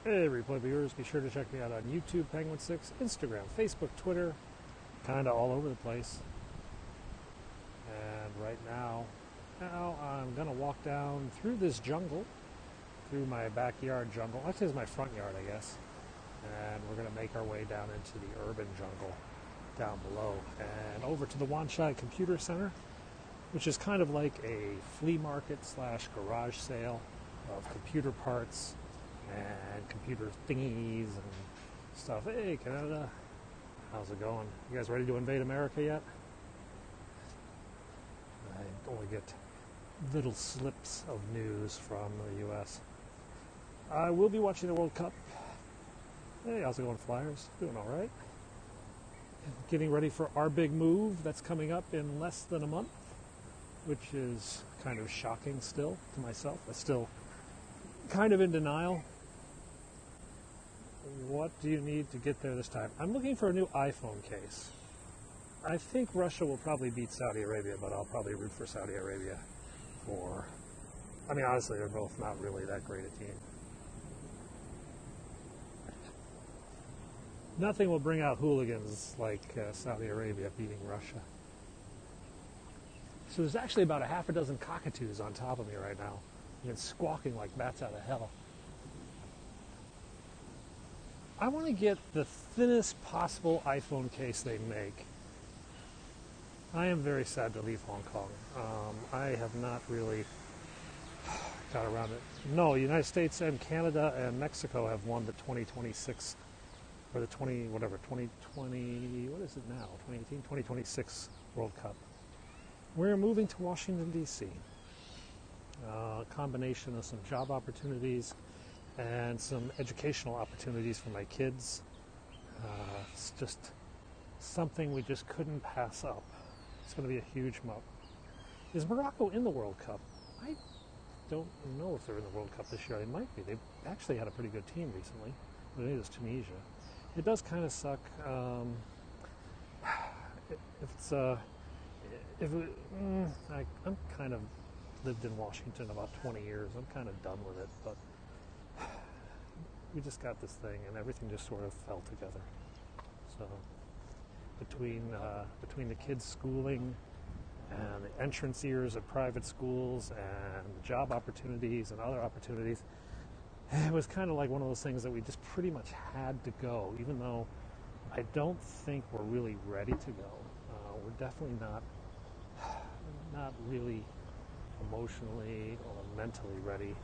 Hey, replay viewers, be sure to check me out on YouTube, Penguin6, Instagram, Facebook, Twitter, kind of all over the place. And right now I'm going to walk down through this jungle, through my backyard jungle. Actually, it's my front yard, I guess. And we're going to make our way down into the urban jungle down below and over to the Wanchai Computer Center, which is kind of like a flea market slash garage sale of computer parts and computer thingies and stuff. Hey, Canada, how's it going? You guys ready to invade America yet? I only get little slips of news from the U.S. I will be watching the World Cup. Hey, how's it going, Flyers? Doing all right. Getting ready for our big move that's coming up in less than a month, which is kind of shocking still to myself. I'm still kind of in denial. What do you need to get there this time? I'm looking for a new iPhone case. I think Russia will probably beat Saudi Arabia, but I'll probably root for Saudi Arabia honestly, they're both not really that great a team. Nothing will bring out hooligans like Saudi Arabia beating Russia. So there's actually about a half a dozen cockatoos on top of me right now, and squawking like bats out of hell. I want to get the thinnest possible iPhone case they make. I am very sad to leave Hong Kong. I have not really got around it. No, the United States and Canada and Mexico have won the 2026, or the 2020, what is it now? 2018, 2026 World Cup. We're moving to Washington, D.C. A combination of some job opportunities and some educational opportunities for my kids. It's just something we just couldn't pass up. It's going to be a huge move. Is Morocco in the World Cup? I don't know if they're in the World Cup this year. They might be. They actually had a pretty good team recently. But it is Tunisia. It does kind of suck. I'm kind of lived in Washington about 20 years. I'm kind of done with it, but we just got this thing, and everything just sort of fell together. So between the kids' schooling and the entrance years at private schools and the job opportunities and other opportunities, it was kind of like one of those things that we just pretty much had to go, even though I don't think we're really ready to go. We're definitely not really emotionally or mentally ready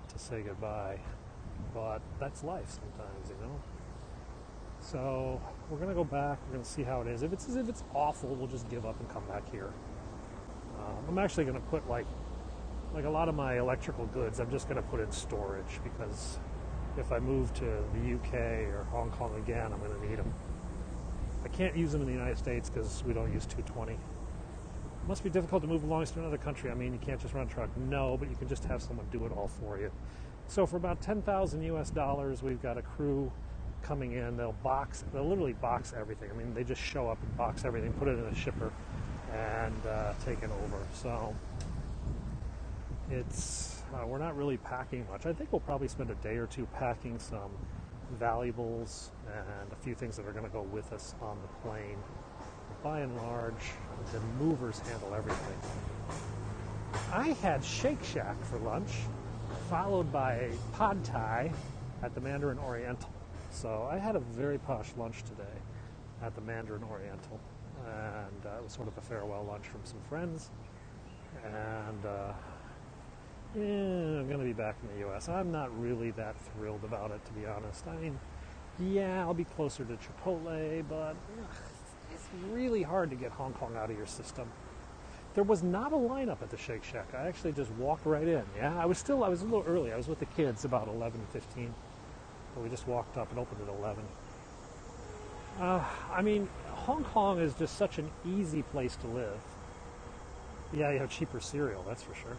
to say goodbye. But that's life sometimes, you know. So we're going to go back. We're going to see how it is. If it's awful, we'll just give up and come back here. I'm actually going to put like a lot of my electrical goods, I'm just going to put in storage, because if I move to the UK or Hong Kong again, I'm going to need them. I can't use them in the United States because we don't use 220. It must be difficult to move belongings to another country. I mean, you can't just run a truck. No, but you can just have someone do it all for you. So for about $10,000 US, we've got a crew coming in. They'll literally box everything. I mean, they just show up and box everything, put it in a shipper, and take it over. So it's we're not really packing much. I think we'll probably spend a day or two packing some valuables and a few things that are going to go with us on the plane. By and large, the movers handle everything. I had Shake Shack for lunch, followed by Pad Thai at the Mandarin Oriental. So I had a very posh lunch today at the Mandarin Oriental, and it was sort of a farewell lunch from some friends. And I'm going to be back in the U.S. I'm not really that thrilled about it, to be honest. I mean, yeah, I'll be closer to Chipotle, but it's really hard to get Hong Kong out of your system. There was not a lineup at the Shake Shack. I actually just walked right in. Yeah, I was a little early. I was with the kids about 11:15. But we just walked up and opened at 11. I mean, Hong Kong is just such an easy place to live. Yeah, you have cheaper cereal, that's for sure.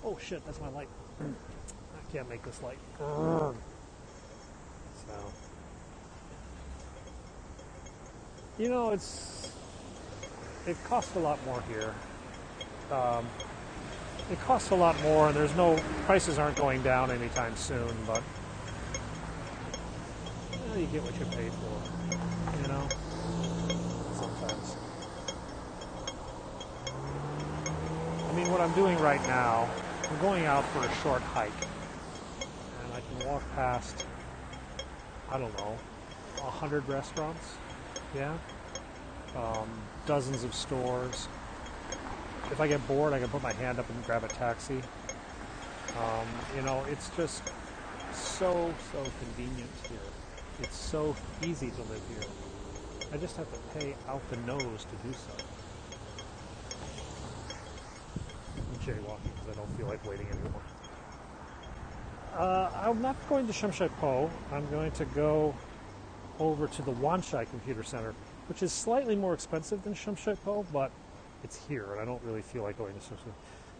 Oh shit, that's my light. I can't make this light. So, you know, it costs a lot more here. It costs a lot more, and prices aren't going down anytime soon, but you get what you pay for, you know, sometimes. I mean, what I'm doing right now, I'm going out for a short hike, and I can walk past, I don't know, 100 restaurants, yeah, dozens of stores. If I get bored, I can put my hand up and grab a taxi. You know, it's just so convenient here. It's so easy to live here. I just have to pay out the nose to do so. I'm jaywalking because I don't feel like waiting anymore. I'm not going to Shimshai-Po. I'm going to go over to the Wanchai Computer Center, which is slightly more expensive than Shimshai-Po, but it's here, and I don't really feel like going to Shimshai.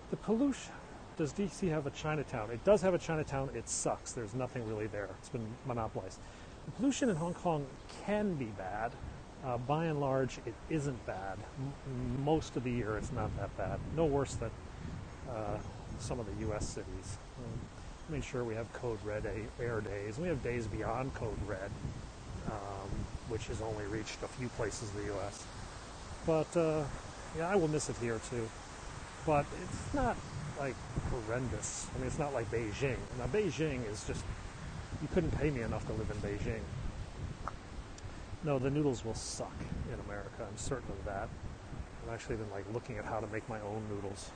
The pollution. Does DC have a Chinatown? It does have a Chinatown. It sucks. There's nothing really there. It's been monopolized. The pollution in Hong Kong can be bad. By and large, it isn't bad. Most of the year, it's not that bad. No worse than some of the U.S. cities. Make sure we have code red air days. We have days beyond code red, which has only reached a few places in the U.S. But yeah, I will miss it here too. But it's not like horrendous. I mean, it's not like Beijing. Now, Beijing is just, you couldn't pay me enough to live in Beijing. No, the noodles will suck in America. I'm certain of that. I've actually been like looking at how to make my own noodles.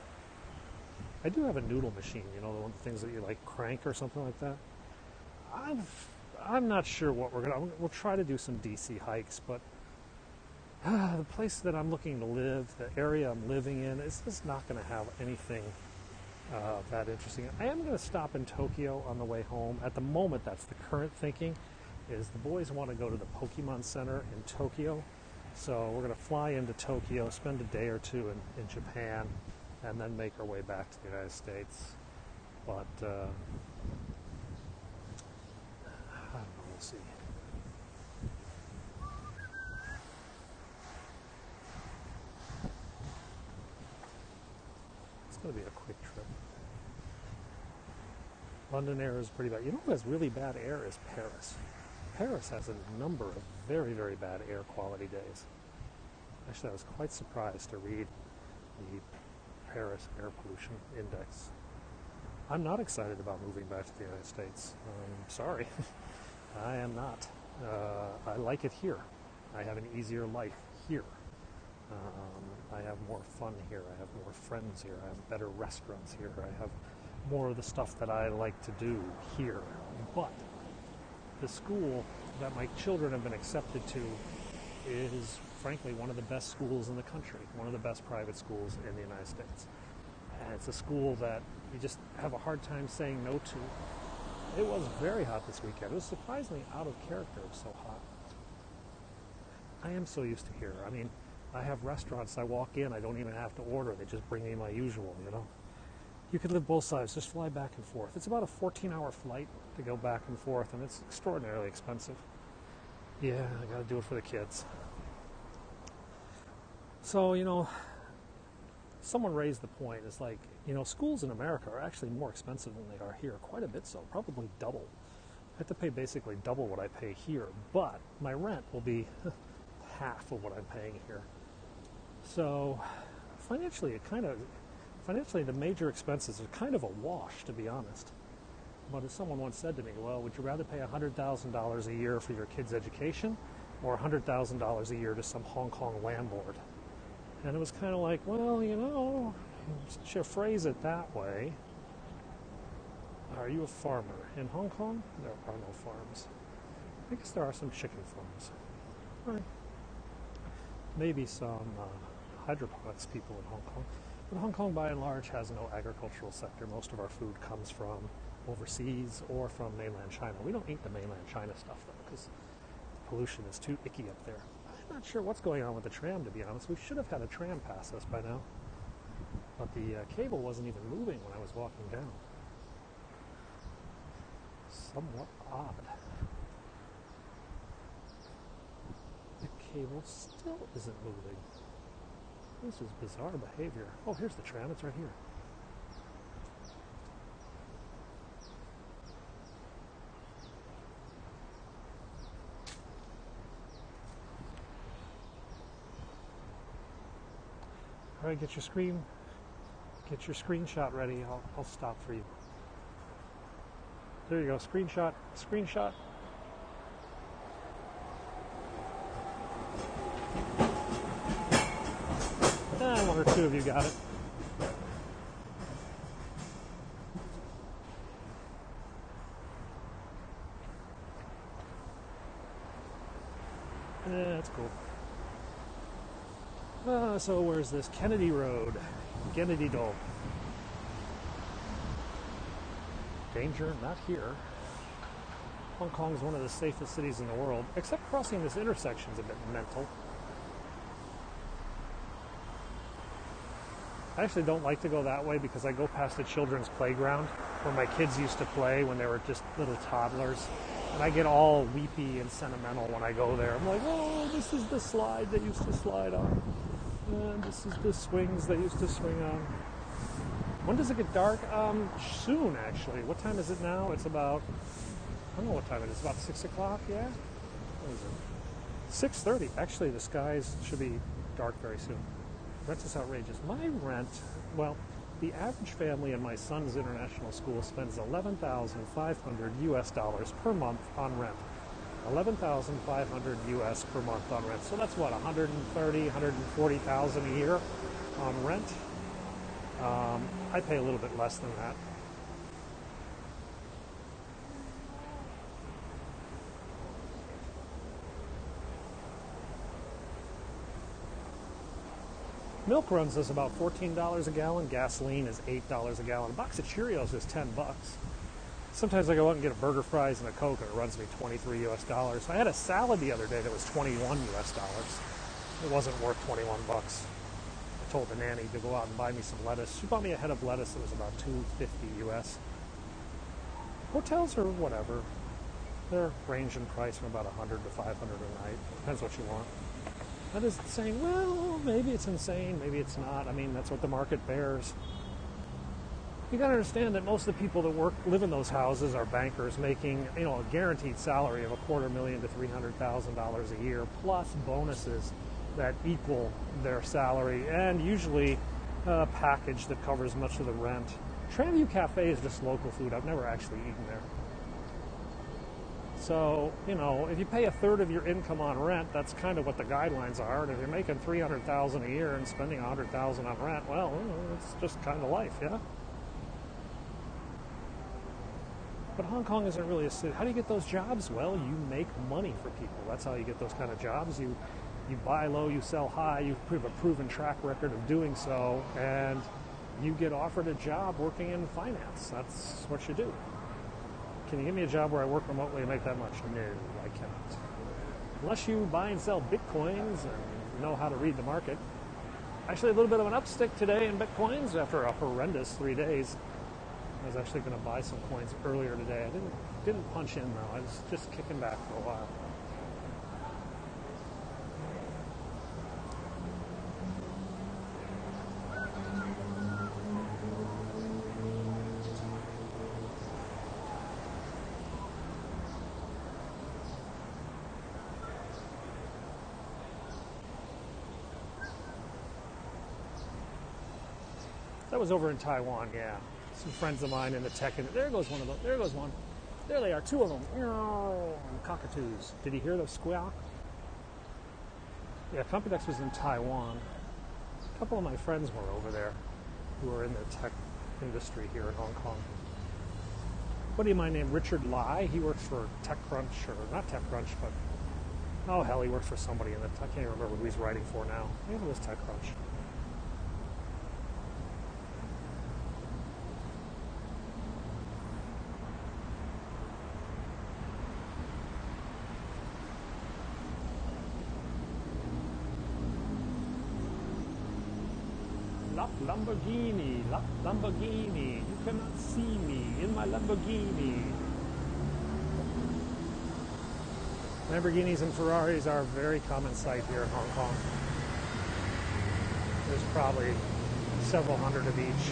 I do have a noodle machine, you know, the one of the things that you like crank or something like that. I'm not sure what we'll try to do some DC hikes, but the place that I'm looking to live, the area I'm living in, is just not going to have anything that interesting. I am going to stop in Tokyo on the way home. At the moment, that's the current thinking, is the boys want to go to the Pokemon Center in Tokyo. So we're going to fly into Tokyo, spend a day or two in Japan, and then make our way back to the United States. But, I don't know, we'll see. It's going to be a quick trip. London air is pretty bad. You know who has really bad air is Paris. Paris has a number of very, very bad air quality days. Actually, I was quite surprised to read the Paris Air Pollution Index. I'm not excited about moving back to the United States. I'm sorry. I am not. I like it here. I have an easier life here. I have more fun here. I have more friends here. I have better restaurants here. I have more of the stuff that I like to do here. But the school that my children have been accepted to is, frankly, one of the best schools in the country, one of the best private schools in the United States. And it's a school that you just have a hard time saying no to. It was very hot this weekend. It was surprisingly out of character. It was so hot. I am so used to here. I mean, I have restaurants. I walk in. I don't even have to order. They just bring me my usual, you know. You could live both sides. Just fly back and forth. It's about a 14-hour flight to go back and forth, and it's extraordinarily expensive. Yeah, I got to do it for the kids. So, you know, someone raised the point. It's like, you know, schools in America are actually more expensive than they are here. Quite a bit so. Probably double. I have to pay basically double what I pay here, but my rent will be half of what I'm paying here. So financially, the major expenses are kind of a wash, to be honest. But as someone once said to me, well, would you rather pay $100,000 a year for your kid's education or $100,000 a year to some Hong Kong landlord? And it was kind of like, well, you know, you phrase it that way. Are you a farmer? In Hong Kong, there are no farms. I guess there are some chicken farms. Right. Maybe some hydroponics people in Hong Kong. But Hong Kong, by and large, has no agricultural sector. Most of our food comes from overseas or from mainland China. We don't eat the mainland China stuff, though, because the pollution is too icky up there. I'm not sure what's going on with the tram, to be honest. We should have had a tram pass us by now. But the cable wasn't even moving when I was walking down. Somewhat odd. The cable still isn't moving. This is bizarre behavior. Oh, here's the tram. It's right here. Try to get your screenshot ready. I'll stop for you. There you go. Screenshot. One or two of you got it. That's cool. So where's this? Kennedy Road. Kennedy Dole. Danger, not here. Hong Kong is one of the safest cities in the world, except crossing this intersection is a bit mental. I actually don't like to go that way because I go past the children's playground where my kids used to play when they were just little toddlers. And I get all weepy and sentimental when I go there. I'm like, oh, this is the slide they used to slide on. And this is the swings they used to swing on. When does it get dark? Soon, actually. What time is it now? It's about, I don't know what time it is. About 6 o'clock, yeah? What is it? 6:30. Actually, the skies should be dark very soon. Rent is outrageous. My rent, well, the average family in my son's international school spends $11,500 US per month on rent. 11,500 US per month on rent. So that's what, 130, 140,000 a year on rent. I pay a little bit less than that. Milk runs us about $14 a gallon. Gasoline is $8 a gallon. A box of Cheerios is $10. Sometimes I go out and get a burger, fries, and a Coke, and it runs me 23 US dollars. I had a salad the other day that was 21 US dollars. It wasn't worth 21 bucks. I told the nanny to go out and buy me some lettuce. She bought me a head of lettuce that was about 250 US. Hotels are whatever. They're range in price from about 100 to 500 a night. Depends what you want. That is saying, well, maybe it's insane, maybe it's not. I mean, that's what the market bears. You got to understand that most of the people that live in those houses are bankers making, a guaranteed salary of $250,000 to $300,000 a year, plus bonuses that equal their salary, and usually a package that covers much of the rent. Tramview Cafe is just local food. I've never actually eaten there. So, if you pay a third of your income on rent, that's kind of what the guidelines are. And if you're making $300,000 a year and spending $100,000 on rent, well, it's just kind of life, yeah? But Hong Kong isn't really a city. How do you get those jobs? Well, you make money for people. That's how you get those kind of jobs. You buy low, you sell high, you have a proven track record of doing so, and you get offered a job working in finance. That's what you do. Can you give me a job where I work remotely and make that much? No, I cannot. Unless you buy and sell Bitcoins and know how to read the market. Actually, a little bit of an upstick today in Bitcoins after a horrendous 3 days. I was actually going to buy some coins earlier today. I didn't punch in, though. I was just kicking back for a while. That was over in Taiwan, yeah. Some friends of mine in the tech, and there goes one of them. There goes one. There they are, two of them. Cockatoos. Did you hear the squawk? Yeah, Computex was in Taiwan. A couple of my friends were over there who are in the tech industry here in Hong Kong. A buddy of mine named Richard Lai, he works for TechCrunch, or not TechCrunch, but, oh hell, he works for somebody in the, I can't remember who he's writing for now. Maybe it was TechCrunch. Lamborghini, you cannot see me in my Lamborghini. Lamborghinis and Ferraris are a very common sight here in Hong Kong. There's probably several hundred of each.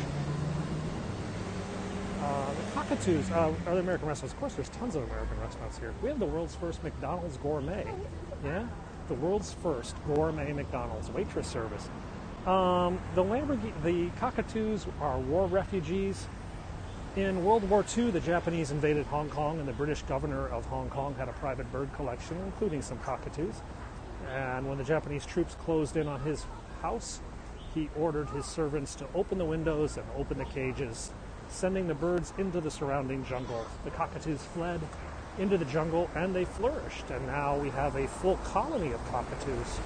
The Cockatoos, other American restaurants. Of course, there's tons of American restaurants here. We have the world's first McDonald's gourmet. Yeah? The world's first gourmet McDonald's waitress service. The cockatoos are war refugees. In World War II, the Japanese invaded Hong Kong, and the British governor of Hong Kong had a private bird collection, including some cockatoos. And when the Japanese troops closed in on his house, he ordered his servants to open the windows and open the cages, sending the birds into the surrounding jungle. The cockatoos fled into the jungle, and they flourished. And now we have a full colony of cockatoos.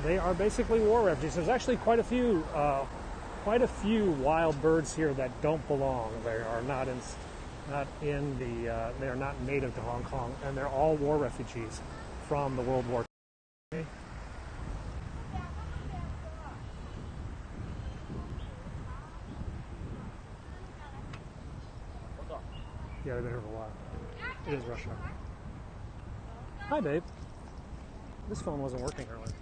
They are basically war refugees. There's actually quite a few wild birds here that don't belong. They are they are not native to Hong Kong, and they're all war refugees from the World War II. Yeah, they've been here for a while. It is rush hour. Hi, babe. This phone wasn't working earlier.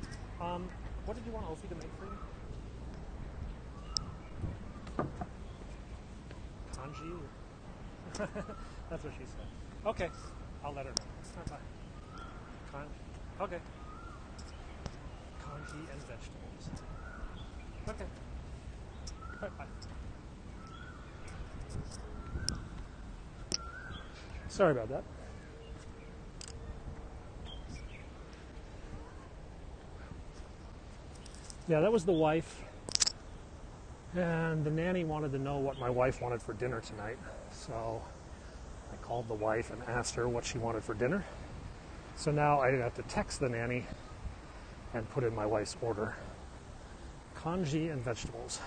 What did you want Ophi to make for you? Kanji? That's what she said. Okay, I'll let her know. Bye. Okay. Kanji and vegetables. Okay. Bye. Sorry about that. Yeah, that was the wife. And the nanny wanted to know what my wife wanted for dinner tonight. So I called the wife and asked her what she wanted for dinner. So now I have to text the nanny and put in my wife's order. Kanji and vegetables.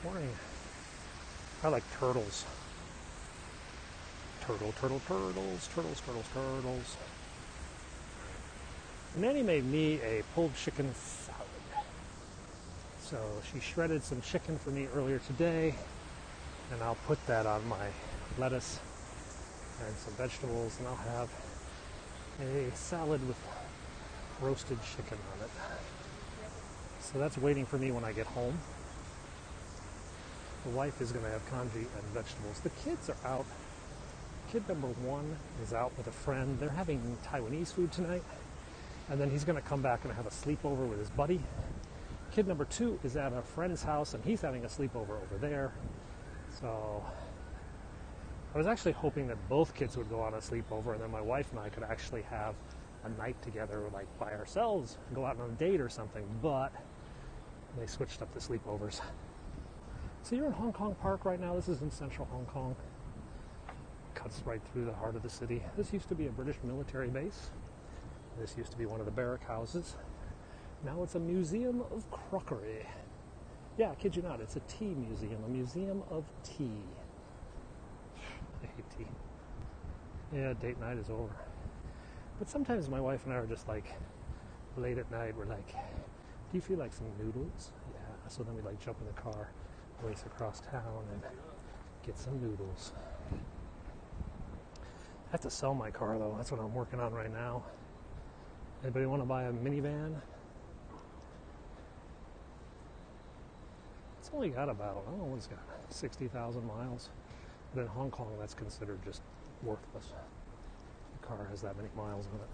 Morning. I like turtles. Turtles. Nanny made me a pulled chicken salad. So she shredded some chicken for me earlier today, and I'll put that on my lettuce and some vegetables, and I'll have a salad with roasted chicken on it. So that's waiting for me when I get home. The wife is going to have kanji and vegetables. The kids are out. Kid number 1 is out with a friend. They're having Taiwanese food tonight. And then he's going to come back and have a sleepover with his buddy. Kid number 2 is at a friend's house, and he's having a sleepover over there. So I was actually hoping that both kids would go on a sleepover, and then my wife and I could actually have a night together, like by ourselves, and go out on a date or something. But they switched up the sleepovers. So you're in Hong Kong Park right now. This is in central Hong Kong. Cuts right through the heart of the city. This used to be a British military base. This used to be one of the barrack houses. Now it's a museum of crockery. Yeah, I kid you not, it's a tea museum, a museum of tea. I hate tea. Yeah, date night is over. But sometimes my wife and I are just like, late at night, we're like, do you feel like some noodles? Yeah, so then we like jump in the car, race across town and get some noodles. I have to sell my car though, that's what I'm working on right now. Anybody want to buy a minivan? It's only got about, I don't know what it's got, 60,000 miles. But in Hong Kong, that's considered just worthless. The car has that many miles on it.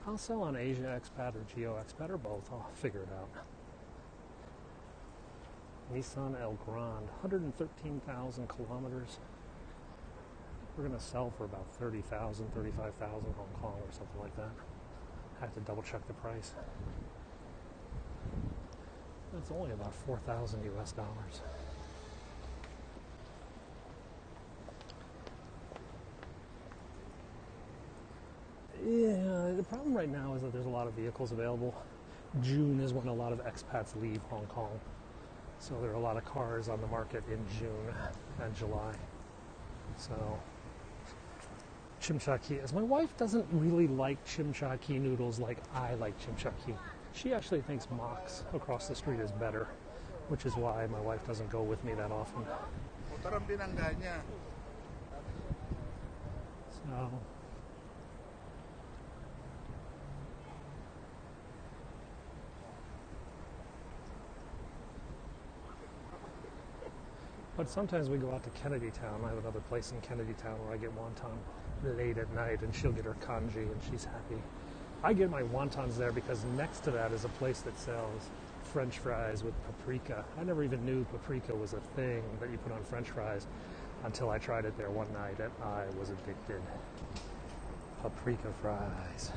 I'll sell on Asia Expat or Geo Expat or both. I'll figure it out. Nissan El Grande, 113,000 kilometers. We're going to sell for about 30,000, 35,000 Hong Kong or something like that. I have to double check the price. That's only about 4,000 US dollars. Yeah, the problem right now is that there's a lot of vehicles available. June is when a lot of expats leave Hong Kong. So there are a lot of cars on the market in June and July. So, chimchaki. As my wife doesn't really like chimchaki noodles like I like chimchaki. She actually thinks Mox across the street is better, which is why my wife doesn't go with me that often. So, But sometimes we go out to Kennedy Town. I have another place in Kennedy Town where I get wonton late at night, and she'll get her kanji, and she's happy. I get my wontons there because next to that is a place that sells French fries with paprika. I never even knew paprika was a thing that you put on French fries until I tried it there one night, and I was addicted. Paprika fries.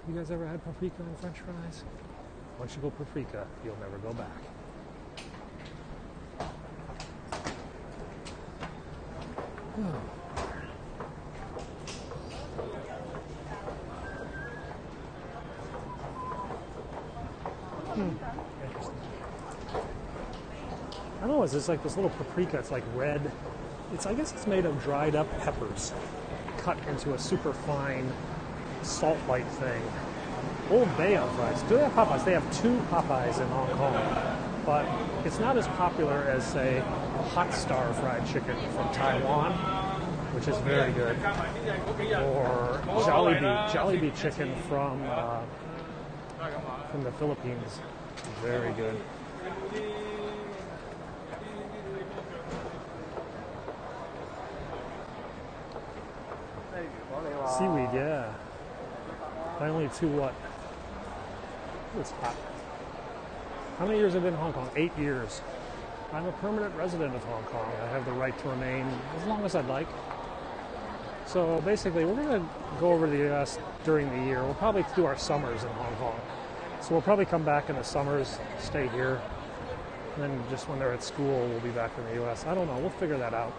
You guys ever had paprika on French fries? Once you go paprika, you'll never go back. Interesting. I don't know, it's like this little paprika, it's like red. I guess it's made of dried up peppers cut into a super fine salt-like thing. Old Bay on fries. Do they have Popeyes? They have 2 Popeyes in Hong Kong, but it's not as popular as, say, Hot Star fried chicken from Taiwan, which is very good, or Jollibee chicken from the Philippines, very good. Seaweed, yeah. Finally, to what? It's hot. How many years have I been in Hong Kong? 8 years. I'm a permanent resident of Hong Kong. I have the right to remain as long as I'd like. So basically, we're going to go over to the U.S. during the year. We'll probably do our summers in Hong Kong. So we'll probably come back in the summers, stay here, and then just when they're at school, we'll be back in the U.S. I don't know. We'll figure that out.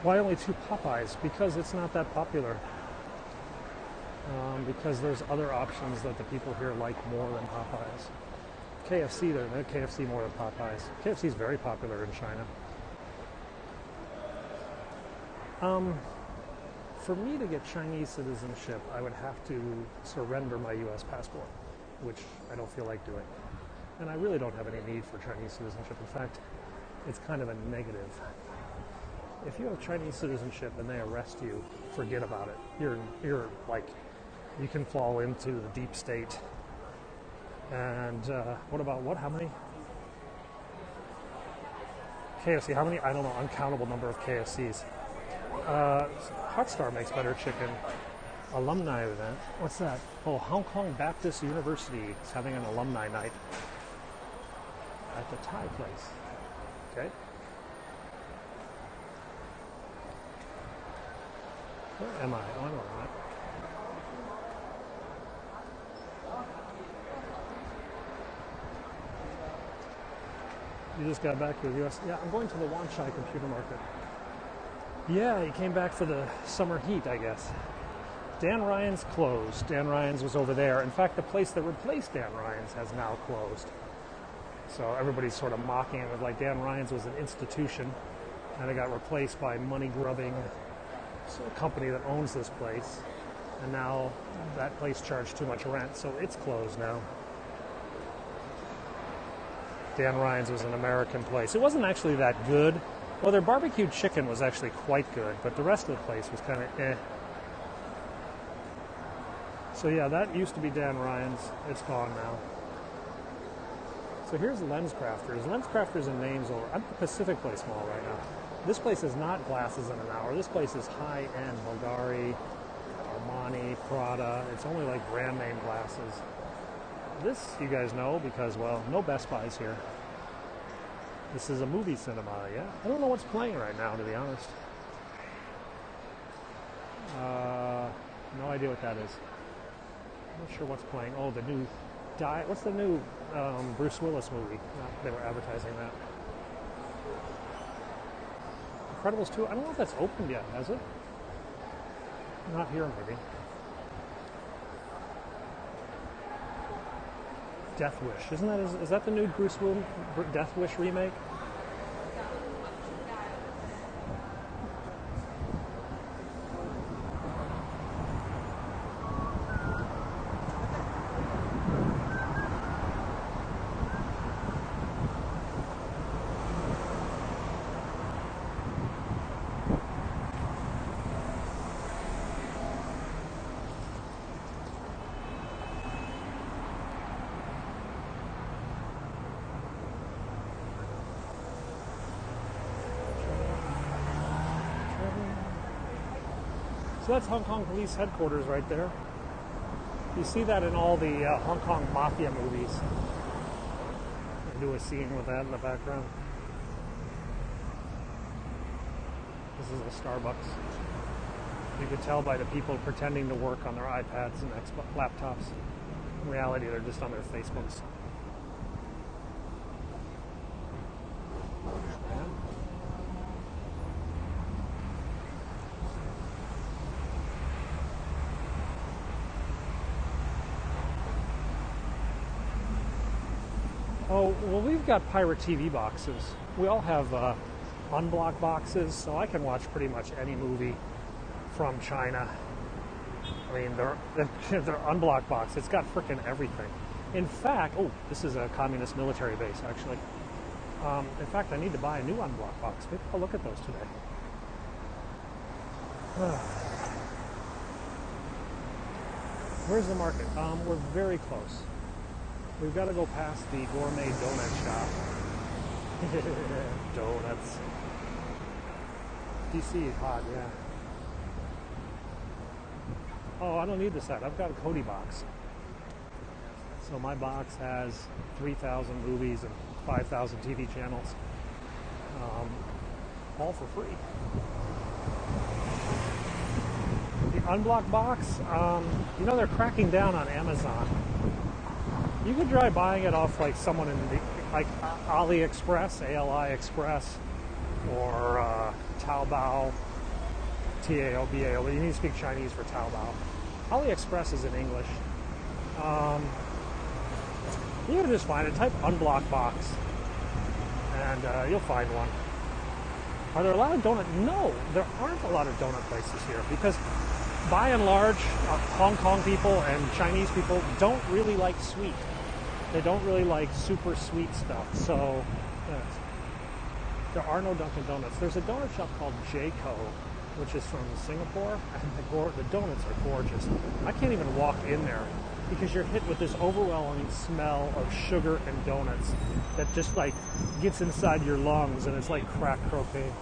Why only 2 Popeyes? Because it's not that popular. Because there's other options that the people here like more than Popeyes. KFC, they're KFC more than Popeyes. KFC is very popular in China. For me to get Chinese citizenship, I would have to surrender my U.S. passport, which I don't feel like doing. And I really don't have any need for Chinese citizenship. In fact, it's kind of a negative. If you have Chinese citizenship and they arrest you, forget about it. You're like, you can fall into the deep state. And what about what? How many? KFC, how many? I don't know, uncountable number of KFCs. Hot Star makes better chicken. Alumni event. What's that? Oh, Hong Kong Baptist University is having an alumni night at the Thai place. Okay. Where am I? Oh, I know where I'm at. You just got back to the U.S.? Yeah, I'm going to the Wanchai computer market. Yeah, he came back for the summer heat, I guess. Dan Ryan's closed. Dan Ryan's was over there. In fact, the place that replaced Dan Ryan's has now closed. So everybody's sort of mocking it with like Dan Ryan's was an institution and it got replaced by money-grubbing company that owns this place. And now that place charged too much rent, so it's closed now. Dan Ryan's was an American place. It wasn't actually that good. Well, their barbecued chicken was actually quite good, but the rest of the place was kind of eh. So yeah, that used to be Dan Ryan's. It's gone now. So here's LensCrafters. LensCrafters in Namesville. I'm at the Pacific Place Mall right now. This place is not glasses in an hour. This place is high-end Bulgari, Armani, Prada. It's only like brand name glasses. This you guys know because, well, no Best Buys here. This is a movie cinema, yeah? I don't know what's playing right now, to be honest. No idea what that is. I'm not sure what's playing. Oh, the new... What's the new Bruce Willis movie? They were advertising that. Incredibles 2? I don't know if that's opened yet, has it? Not here, maybe. Death Wish. Is that the new Bruce Willis Death Wish remake? So that's Hong Kong Police Headquarters right there. You see that in all the Hong Kong Mafia movies. They do a scene with that in the background. This is a Starbucks. You could tell by the people pretending to work on their iPads and laptops. In reality, they're just on their Facebooks. Oh, well, we've got pirate TV boxes. We all have unblocked boxes, so I can watch pretty much any movie from China. I mean, they're unblocked box. It's got frickin' everything. In fact, oh, this is a communist military base, actually. In fact, I need to buy a new unblocked box. Maybe I'll look at those today. Where's the market? We're very close. We've got to go past the gourmet donut shop. Donuts. DC is hot, yeah. Oh, I don't need the set. I've got a Kodi box. So my box has 3,000 movies and 5,000 TV channels. All for free. The unblocked box, they're cracking down on Amazon. You could try buying it off like someone in like AliExpress, AliExpress, or Taobao, Taobao, but you need to speak Chinese for Taobao. AliExpress is in English. You can just find it. Type unblocked box, and you'll find one. Are there a lot of donut? No, there aren't a lot of donut places here because, by and large, Hong Kong people and Chinese people don't really like sweet. They don't really like super sweet stuff. So, there are no Dunkin' Donuts. There's a donut shop called Jayco, which is from Singapore, and the donuts are gorgeous. I can't even walk in there because you're hit with this overwhelming smell of sugar and donuts that just like gets inside your lungs, and it's like crack cocaine.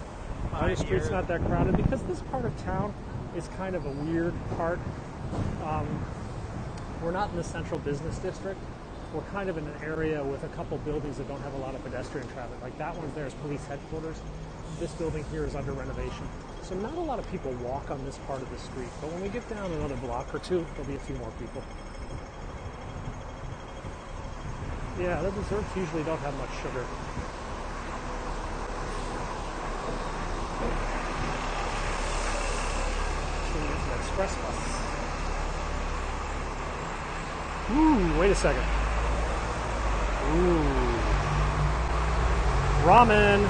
The street's not that crowded because this part of town is kind of a weird part. We're not in the central business district. We're kind of in an area with a couple buildings that don't have a lot of pedestrian traffic. Like that one there is police headquarters. This building here is under renovation. So not a lot of people walk on this part of the street. But when we get down another block or two, there'll be a few more people. Yeah, the desserts usually don't have much sugar. It's an express bus. Ooh, wait a second. Ooh. Ramen.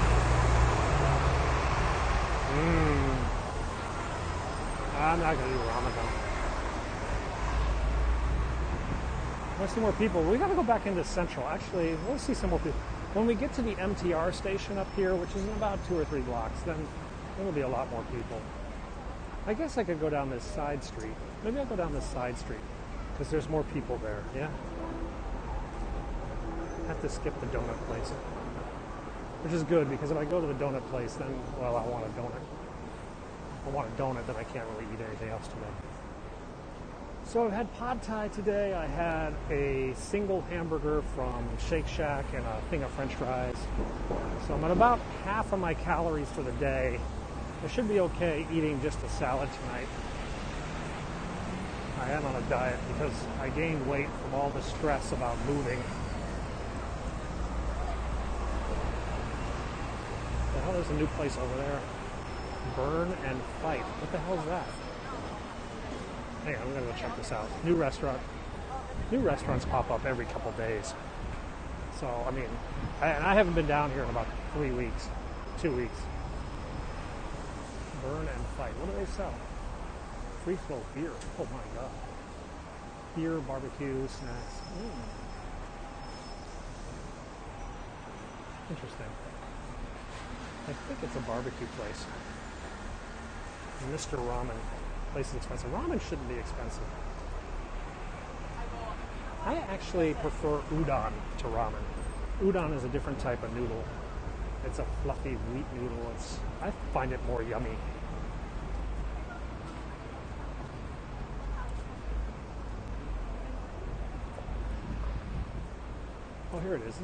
I'm not going to do ramen though. Let's see more people. We got to go back into Central. Actually, let's see some more people. When we get to the MTR station up here, which is in about 2 or 3 blocks, then there'll be a lot more people. I guess I could go down this side street. Maybe I'll go down this side street because there's more people there. Yeah. I have to skip the donut place, which is good because if I go to the donut place, then, well, I want a donut. If I want a donut, then I can't really eat anything else today. So I've had pad thai today. I had a single hamburger from Shake Shack and a thing of French fries. So I'm at about half of my calories for the day. I should be okay eating just a salad tonight. I am on a diet because I gained weight from all the stress about moving. The hell, there's a new place over there. Burn and Fight. What the hell is that? Hang on, I'm going to go check this out. New restaurant. New restaurants pop up every couple days. So, I mean, I haven't been down here in about 3 weeks. 2 weeks. Burn and Fight. What do they sell? Free flow beer. Oh my god. Beer, barbecue, snacks. Interesting. I think it's a barbecue place. Mr. Ramen. Place is expensive. Ramen shouldn't be expensive. I actually prefer udon to ramen. Udon is a different type of noodle. It's a fluffy wheat noodle. I find it more yummy. Oh, here it is.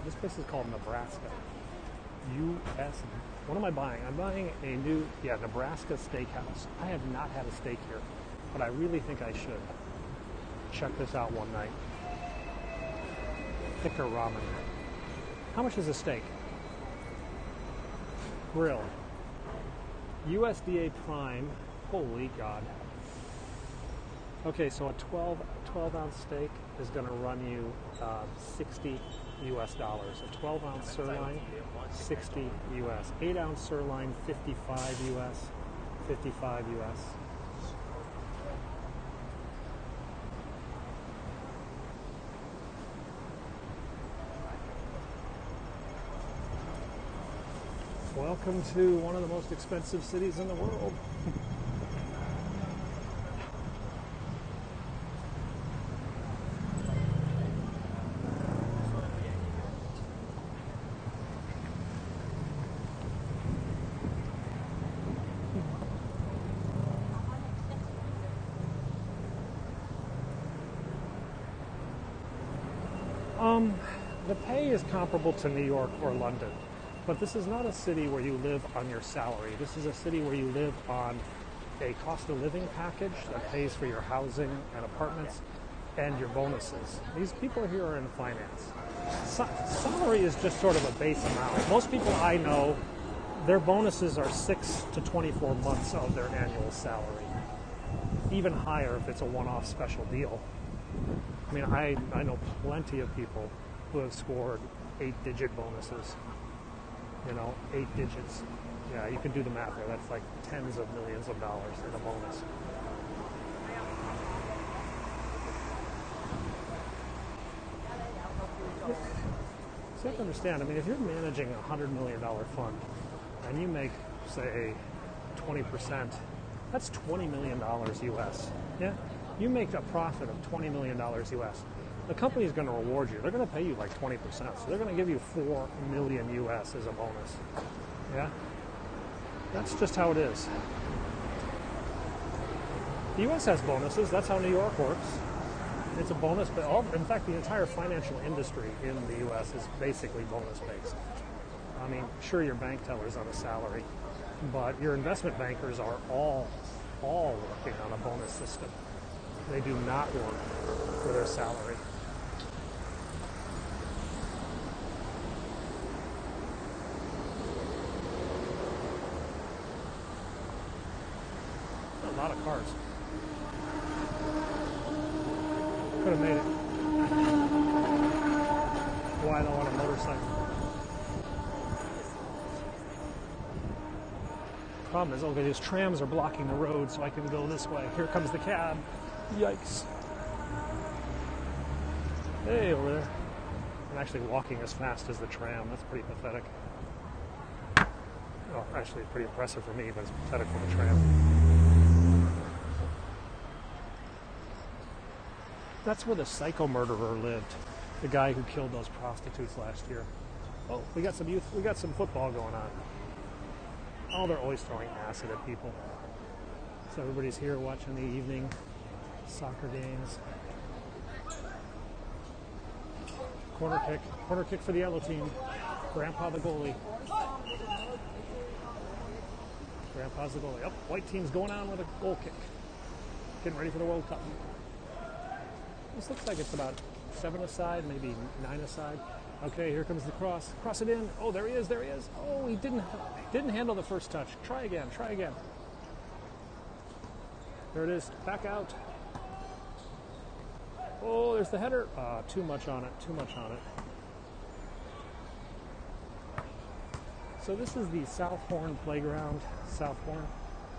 This place is called Nebraska. U.S. What am I buying? I'm buying a new, Nebraska steakhouse. I have not had a steak here, but I really think I should. Check this out one night. Thicker ramen. How much is a steak? Grilled. USDA Prime. Holy God. Okay, so a 12 ounce steak is going to run you $60 US. A 12 ounce sirloin, 60 US. 8 ounce sirloin, 55 US. 55 US. Welcome to one of the most expensive cities in the world. The pay is comparable to New York or London, but this is not a city where you live on your salary. This is a city where you live on a cost of living package that pays for your housing and apartments and your bonuses. These people here are in finance. Salary is just sort of a base amount. Most people I know, their bonuses are 6 to 24 months of their annual salary. Even higher if it's a one-off special deal. I mean, I know plenty of people who have scored 8-digit bonuses. 8 digits. Yeah, you can do the math there. That's like tens of millions of dollars in a bonus. So you have to understand, I mean, if you're managing a $100 million fund and you make, say, 20%, that's $20 million US. Yeah? You make a profit of $20 million US. The company is going to reward you. They're going to pay you like 20%. So they're going to give you $4 million US as a bonus. Yeah? That's just how it is. The US has bonuses. That's how New York works. It's a bonus, but in fact, the entire financial industry in the US is basically bonus based. I mean, sure, your bank teller's on a salary, but your investment bankers are all working on a bonus system. They do not work for their salary. A lot of cars. Could have made it. Why I don't want a motorcycle. Problem is, okay, these trams are blocking the road, so I can go this way. Here comes the cab. Yikes. Hey, over there. I'm actually walking as fast as the tram. That's pretty pathetic. Well, actually, pretty impressive for me, but it's pathetic for the tram. That's where the psycho murderer lived. The guy who killed those prostitutes last year. Oh, we got some football going on. Oh, they're always throwing acid at people. So everybody's here watching the evening soccer games. Corner kick for the yellow team. Grandpa the goalie. Grandpa's the goalie. Oh, white team's going on with a goal kick. Getting ready for the World Cup. This looks like it's about 7 aside, maybe 9 aside. Okay, here comes the cross. Cross it in. Oh, there he is. Oh, he didn't handle the first touch. Try again. There it is. Back out. Oh, there's the header. Too much on it. So this is the South Horn Playground. South Horn.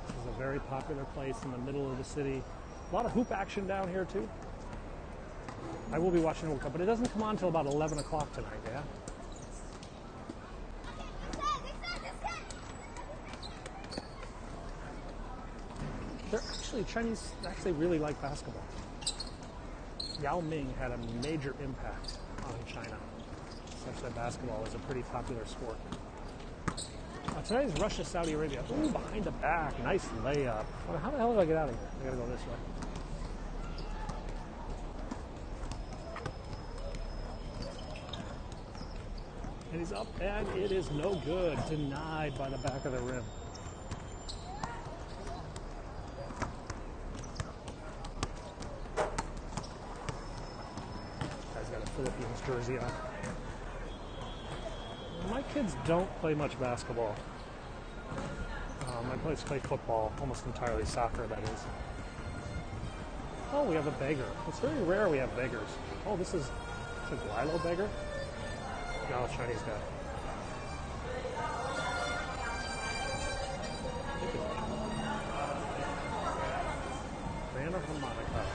This is a very popular place in the middle of the city. A lot of hoop action down here, too. I will be watching the World Cup, but it doesn't come on until about 11 o'clock tonight, yeah? Chinese actually really like basketball. Yao Ming had a major impact on China, such that basketball is a pretty popular sport. Today's Russia, Saudi Arabia. Ooh, behind the back. Nice layup. How the hell do I get out of here? I gotta go this way. And he's up, and it is no good. Denied by the back of the rim. Guy's got a Philippines jersey on. My kids don't play much basketball. My kids play football, almost entirely soccer, that is. Oh, we have a beggar. It's very rare we have beggars. Oh, this is a Glilo beggar? No, Chinese guy. Man of harmonica.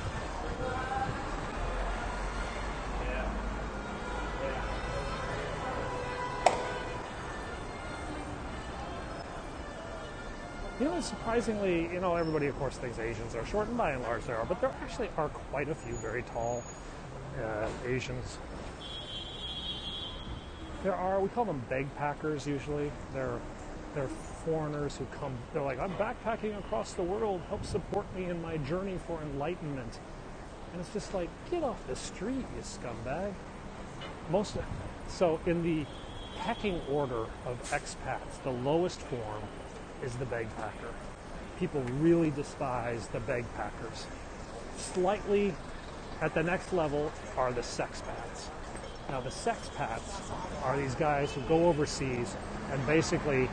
You know, surprisingly, everybody, of course, thinks Asians are short, and by and large they are, but there actually are quite a few very tall Asians. There are, we call them bagpackers usually. They're foreigners who come, they're like, I'm backpacking across the world, help support me in my journey for enlightenment. And it's just like, get off the street, you scumbag. So in the pecking order of expats, the lowest form is the bagpacker. People really despise the bagpackers. Slightly at the next level are the sexpats. Now the sexpats are these guys who go overseas and basically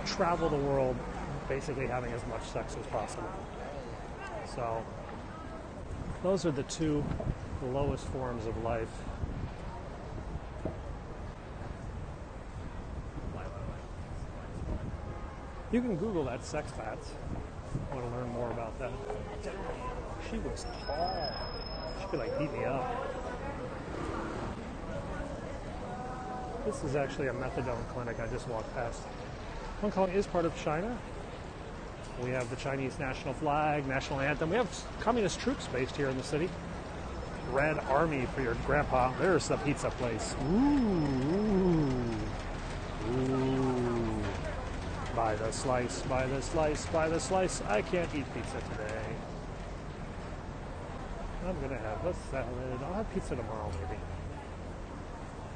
travel the world, basically having as much sex as possible. So those are the two lowest forms of life. You can Google that, sexpats. I want to learn more about that. She was tall. She could beat me up. This is actually a methadone clinic I just walked past. Hong Kong is part of China. We have the Chinese national flag, national anthem. We have communist troops based here in the city. Red Army for your grandpa. There's the pizza place. Ooh. Ooh. By the slice, by the slice, by the slice. I can't eat pizza today. I'm going to have a salad. I'll have pizza tomorrow, maybe.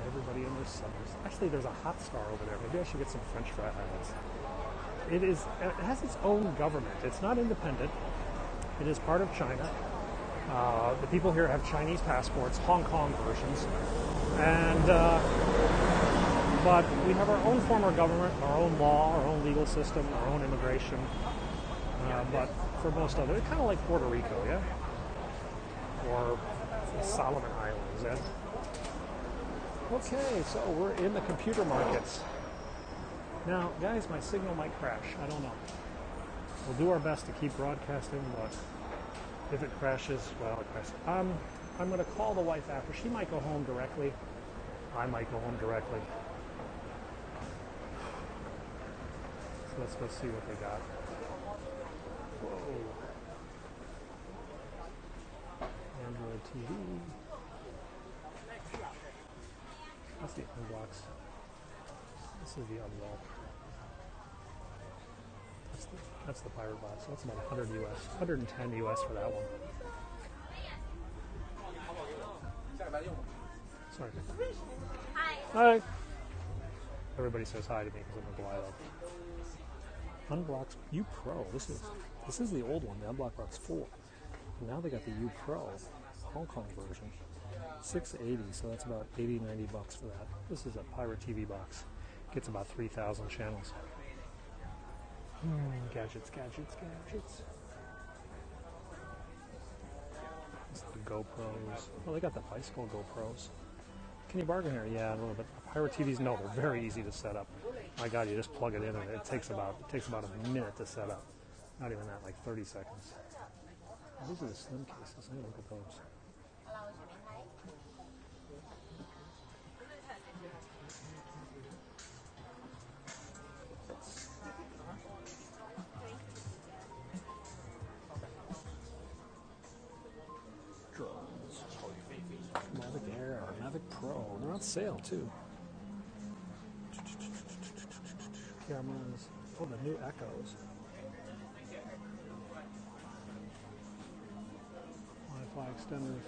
Everybody in their summers. Actually, there's a hot star over there. Maybe I should get some French fries. It has its own government. It's not independent. It is part of China. The people here have Chinese passports, Hong Kong versions. And but we have our own form of government, our own law, our own legal system, our own immigration. But for most of it, it's kind of like Puerto Rico, yeah? Or the Solomon Islands, yeah? Okay, so we're in the computer markets. Now, guys, my signal might crash. I don't know. We'll do our best to keep broadcasting, but if it crashes, well, it crashes. I'm going to call the wife after. She might go home directly. I might go home directly. So let's go see what they got. Whoa. Android TV. That's the unblocks. This is the unlock. That's the pirate box. So that's about 100 US, 110 US for that one. Sorry. Hi. Everybody says hi to me because I'm a Glilo. Unblocks U Pro. This is the old one, the Unblock Box 4. And now they got the U Pro Hong Kong version. $680, so that's about 80-90 bucks for that. This is a pirate TV box. Gets about 3,000 channels. Gadgets, gadgets, gadgets. This is the GoPros. Oh, they got the bicycle GoPros. Can you bargain here? Yeah, a little bit. Pirate TVs, no, they're very easy to set up. My God, you just plug it in and it takes about a minute to set up. Not even that, like 30 seconds. Oh, these are the slim cases. Let me look at those. Drones. Mavic Air, Mavic Pro. They're on sale too. Cameras. Oh, the new Echoes. Wi-Fi extenders.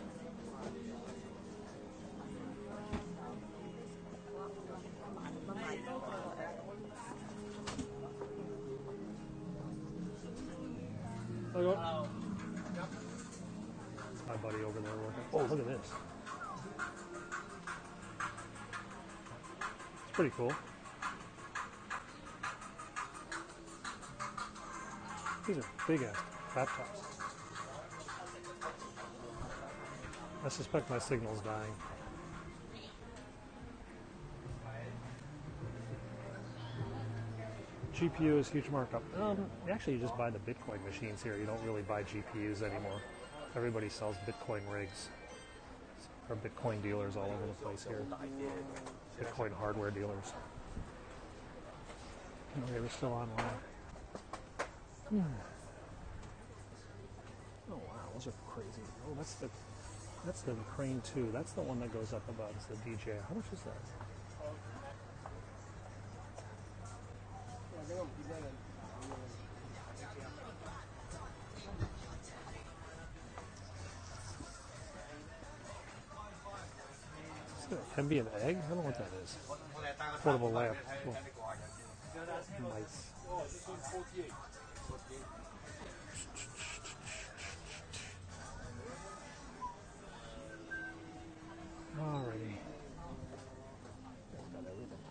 my buddy over there working. Oh, look at this. It's pretty cool. These are big ass laptops. I suspect my signal's dying. GPU is huge markup. Actually, you just buy the Bitcoin machines here. You don't really buy GPUs anymore. Everybody sells Bitcoin rigs. There are Bitcoin dealers all over the place here. Bitcoin hardware dealers. Okay, we're still online. Oh wow, those are crazy. Oh, that's the Crane 2. That's the one that goes up above. It's the DJ. How much is that? Can be an egg? I don't know what that is. Portable lamp. Oh. Nice. Alrighty. Got everything.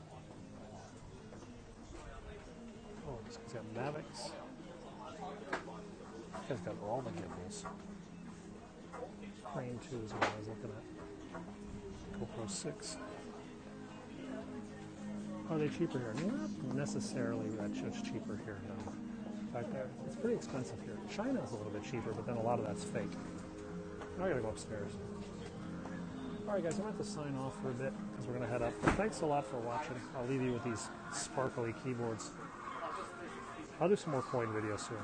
Oh, this guy's got Mavics. This guy's got all the gimbals. Crane 2 is what I was looking at. GoPro 6. Are they cheaper here? Not necessarily that much cheaper here, no. In fact, it's pretty expensive here. China's a little bit cheaper, but then a lot of that's fake. Now I gotta go upstairs. Alright guys, I'm going to have to sign off for a bit because we're going to head up. But thanks a lot for watching. I'll leave you with these sparkly keyboards. I'll do some more coin videos soon.